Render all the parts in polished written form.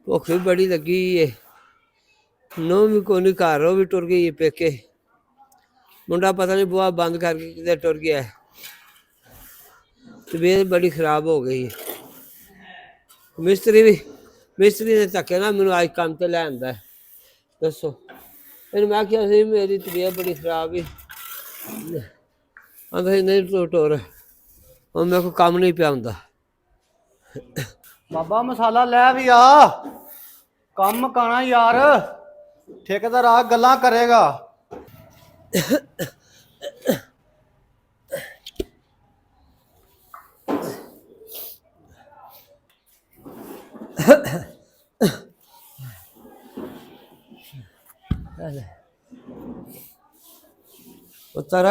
भुख भी बड़ी लगी है। नो भी कोनी घर, वो भी टुर गई है पेके। मुंडा पता नहीं बुआ बंद करके किधर टुर गया है। तबीयत बड़ी खराब हो गई है। मिस्त्री ने धक्के ना मैनू अज काम ते लै आंदा है। दसो फिर मैं क्या सी मेरी तबीयत बड़ी खराब है। आंदा नहीं टुर और मेरे को काम नहीं पिया आंदा। बाबा मसाला लै भी आ, काम मकाना यार। ठेकेदार आ गल्लां करेगा। पुत्र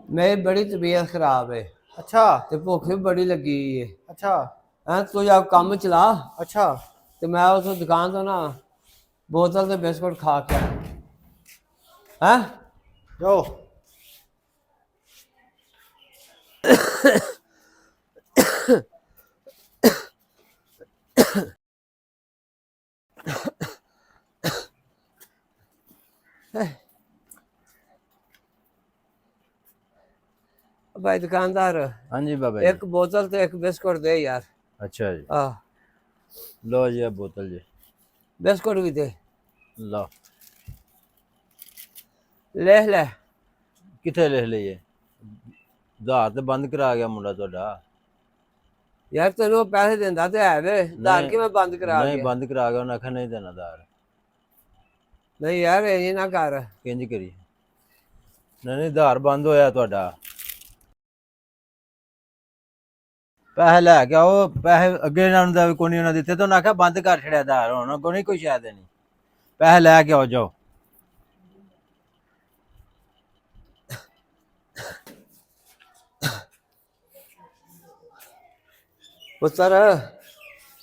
मेरी बड़ी तबीयत खराब है अच्छा ते भुख भी बड़ी लगी है। अच्छा हैं तू जा काम चला अच्छा ते मैं उस दुकान तो ना बोतल से बिस्कुट खा के हैं। जाओ। भाई दुकानदार हाँ जी बाबा जी। एक बोतल तो एक बिस्कुट दे यार। अच्छा जी, आह लो जी अब बोतल जी, बिस्कुट भी दे। लो। ले ले किथे लिख लईए? आधार तो बंद करा गया मुंडा ਤੁਹਾਡਾ। यार तेन पैसे देंदा ते है वे दार की मैं बंद करा नहीं गया। बंद करा गया, उन्हें आखा नहीं देना दार। नहीं यार ये ना कर। किंज करी? नहीं आधार बंद होया ਤੁਹਾਡਾ। पैसे लैके आओ, पैसे अगे इन्होंने कोई नहीं उन्हें दिते तो उन्हें आखा बंद कर छड़िया आधार, हुण को नहीं कोई शायद देनी। पैसे लैके आओ जाओ। पुत्र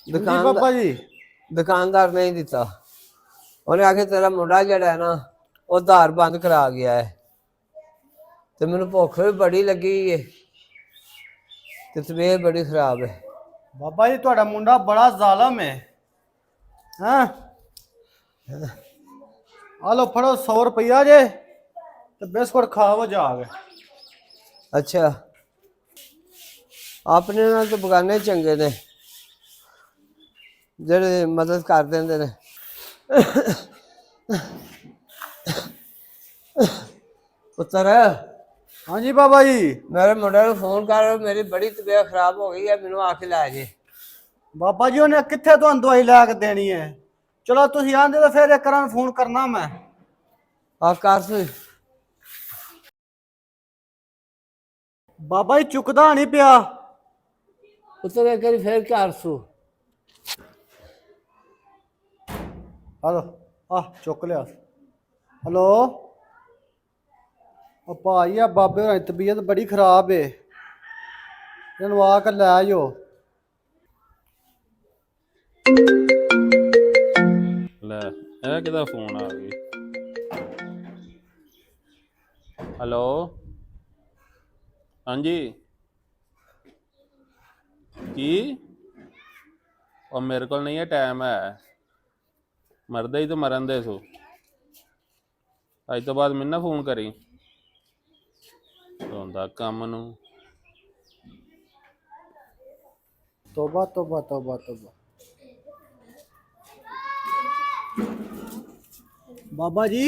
जी पापा जी। दुकानदार नहीं दिता। उन्हें आखे तेरा मुंडा जड़ा है ना वो धार बंद करा गया है तो मैनू भुख भी बड़ी लगी है ते तबीयत बड़ी खराब है। बाबा जी ਤੁਹਾਡਾ ਮੁੰਡਾ बड़ा जालम है। हाँ आ लो फड़ो 100 रुपया जे तो बिस्कुट खाओ जाके। अच्छा अपने नाल तो बगाने चंगे ने जेड़े मदद कर देंदे ने। पुत्र हाँ जी बाबा जी। मेरे मुंडे को फोन कर, मेरी बड़ी तबीयत खराब हो गई है, मैनू आके लै जे। बाबा जी उन्हें कित्थे तुहानू दवाई लैके देनी है? चलो तुसीं आंदे तो फिर एक बार फोन करना मैं। आ कर सी। बाबा जी चुकदा नहीं पिया। पुत्र एक बारी फिर कर सू। हेलो आ चुक लिया। हेलो ओ भाई आ बाबे होरां दी तबीयत बड़ी खराब है, इन्हू आके लै जाओ। ਲੈ ਇਹ ਕਿਹਦਾ ਫੋਨ ਆ ਗਈ? ਹੈਲੋ ਹਾਂਜੀ ਕੀ? ਉਹ ਮੇਰੇ ਕੋਲ ਨਹੀਂ ਹੈ ਟਾਈਮ ਹੈ, ਮਰਦਾ ਹੀ ਤਾਂ ਮਰਨ ਦੇ ਸੋ। ਅੱਜ ਤੋਂ ਬਾਅਦ ਮੈਨੂੰ ਨਾ ਫੋਨ ਕਰੀ ਰੋਂਦਾ ਕੰਮ ਨੂੰ। तोबा तोबा तोबा तोबा। बाबा जी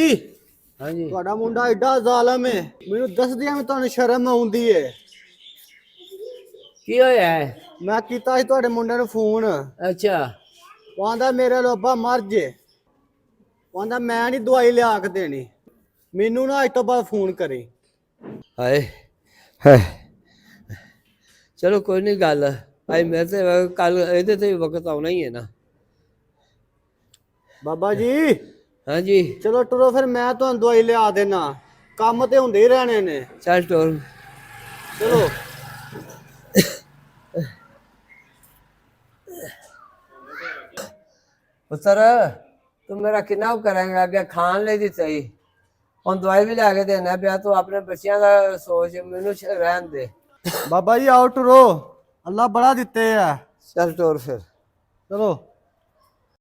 हाँ जी ਤੁਹਾਡਾ ਮੁੰਡਾ ਐਡਾ ਜ਼ਾਲਮ ਹੈ, ਮੈਨੂੰ ਦੱਸਦਿਆਂ ਵੀ ਤੁਹਾਨੂੰ ਸ਼ਰਮ ਆਉਂਦੀ ਹੈ। की होया है? ਮੈਂ ਕੀਤਾ ਸੀ ਤੁਹਾਡੇ ਮੁੰਡੇ ਨੂੰ ਫੋਨ, अच्छा ਉਹ ਆਂਦਾ ਮੇਰੇ ਲੋਬਾ ਮਰ ਜੇ, ਉਹ ਆਂਦਾ ਮੈਂ ਨਹੀਂ ਦਵਾਈ ਲਿਆ ਕੇ ਦੇਣੀ, ਮੈਨੂੰ ਨਾ ਅੱਜ ਤੋਂ ਬਾਅਦ ਫੋਨ ਕਰੀ। हाय हाय चलो कोई नहीं गल भाई मेरे से कल ये तो वक्त आना ही है ना। ਬਾਬਾ ਜੀ हाँ जी ਚਲੋ ਟੁਰੋ ਫਿਰ, ਮੈਂ ਤੁਹਾਨੂੰ ਦਵਾਈ ਲਿਆ ਦੇਣਾ, ਕੰਮ ਤੇ ਹੁੰਦੇ ਹੀ ਰਹਿਣੇ ਨੇ। चल टोर। ਚਲੋ पुत्र तू मेरा कितना करेंगा? अगे खान ले दी सही ਹੁਣ ਦਵਾਈ ਵੀ ਲੈ ਕੇ ਦੇਣਾ ਪਿਆ, ਤੂੰ ਆਪਣੇ ਬੱਚਿਆਂ ਦਾ ਸੋਚ, ਮੈਨੂੰ ਰਹਿਣ ਦੇ। ਬਾਬਾ ਜੀ ਆਓ ਟੁਰੋ, ਅੱਲਾ ਬੜਾ ਦਿੱਤੇ ਆ। ਚੱਲ ਟੋਰ ਫਿਰ। ਚਲੋ।